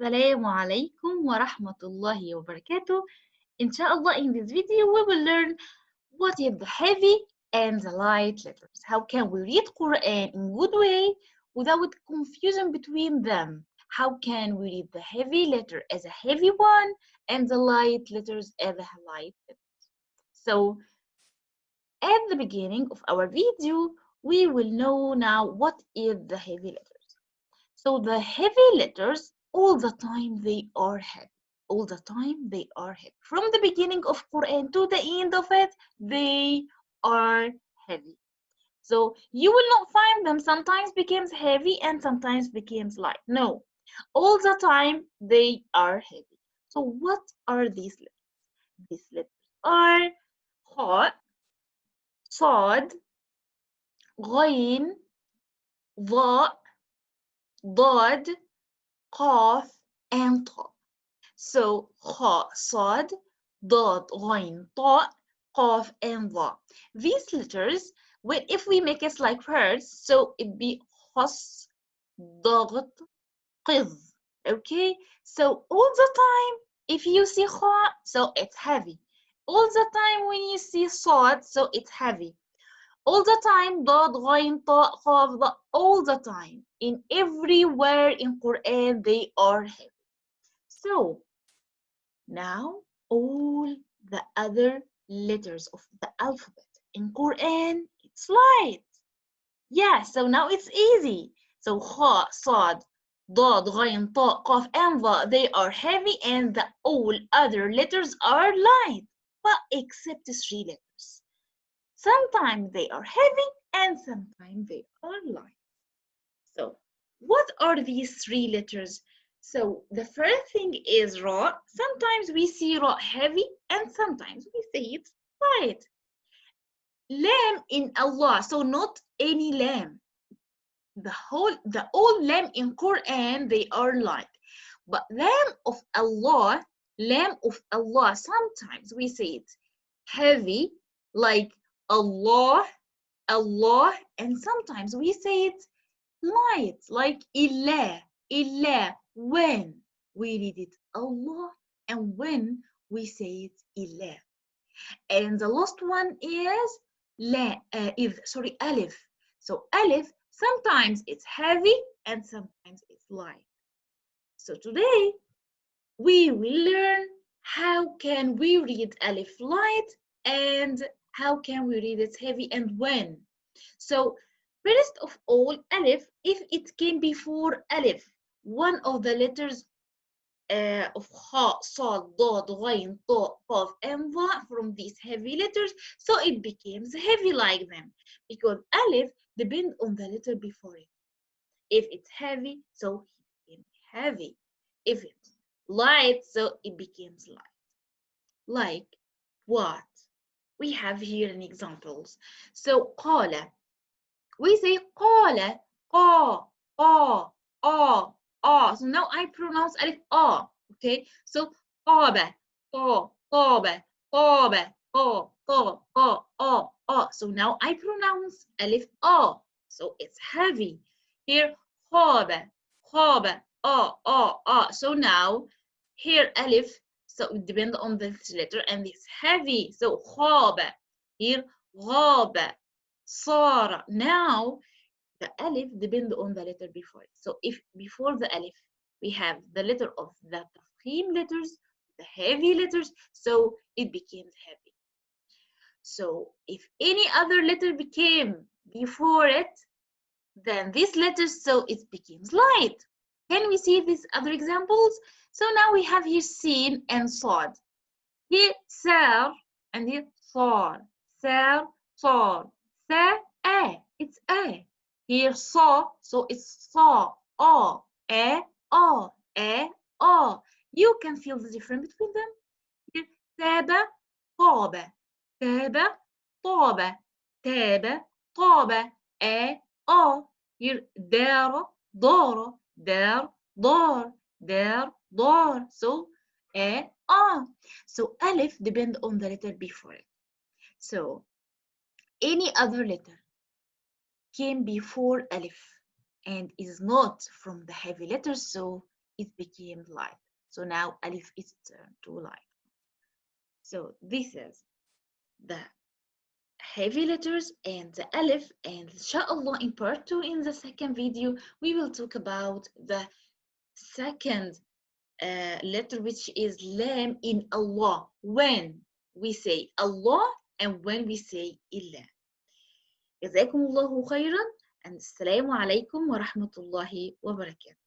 السلام عليكم ورحمة الله وبركاته. Inshallah, in this video, we will learn what is the heavy and the light letters. How can we read Quran in good way without confusion between them? How can we read the heavy letter as a heavy one and the light letters as a light letters? So, at the beginning of our video, we will know now what is the heavy letters. So the heavy letters, all the time they are heavy. All the time they are heavy. From the beginning of Quran to the end of it, they are heavy. So you will not find them sometimes becomes heavy and sometimes becomes light. No, all the time they are heavy. So what are these letters? These letters are ha, صاد, غين, ظاء, ضاد, قاف, and طاء. So خاء صاد ضاد غين طاء قاف and ظا. These letters, if we make it like words, so it be خص ضغط قذ. Okay, so all the time if you see خاء, so it's heavy. All the time when you see صاد, so it's heavy. All the time ضاد غين طاء قاف ظا. All the time in everywhere in Quran they are heavy. So now, all the other letters of the alphabet in Quran, it's light. Yeah, so now it's easy. So kha, sad, dad, ghayn, ta, qaf, and dha, they are heavy and the all other letters are light, but except three letters. Sometimes they are heavy and sometimes they are light. So, what are these three letters? So, the first thing is Ra. Sometimes we see Ra heavy and sometimes we see it's light. Lam in Allah, so not any lamb. The all lamb in Quran, they are light. But lamb of Allah, sometimes we say it heavy, like Allah, Allah, and sometimes we say it light, like ilah, when we read it Allah and when we say it ilah. And the last one is alif. So alif, sometimes it's heavy and sometimes it's light. So today we will learn how can we read alif light and how can we read it heavy and when. So first of all, alif, if it came before alif, one of the letters of ha, sad, dad, ghain, ta, qaf, and dha from these heavy letters, so it becomes heavy like them because alif depends on the letter before it. If it's heavy, so it became heavy. If it's light, so it becomes light. Like what? We have here an examples. So qala, we say qala, qa, qa, ah, ah. So now I pronounce alif ah. Okay, so qaba, qa, qaba, qaba, qa, qa, qa, ah, ah. So now I pronounce alif ah. So it's heavy. Here khaba, khaba, ah, ah, ah. So now here alif. So it depends on this letter and it's heavy. So khaba. Here غاب صار. Now the alif depend on the letter before it. So if before the alif we have the letter of the tafkhim letters, the heavy letters, so it becomes heavy. So if any other letter became before it, then this letter, so it becomes light. Can we see these other examples? So now we have here sin and sad. Here sar and here sar. Sar, sar. Sa, a. It's a. Here saw, so it's saw, a, a. You can feel the difference between them. Here, taba, طاب, taba, طاب, taba, طاب, a. Here, دار, دار, دار, دار, دار, دار. So, a. So, alif depend on the letter before it. So, any other letter came before alif and is not from the heavy letters, so it became light. So now alif is turned to light. So this is the heavy letters and the alif, and inshallah in part 2 in the second video we will talk about the second letter, which is lam in Allah, when we say Allah and when we say illah. جزاكم الله خيرا and السلام عليكم ورحمة الله وبركاته.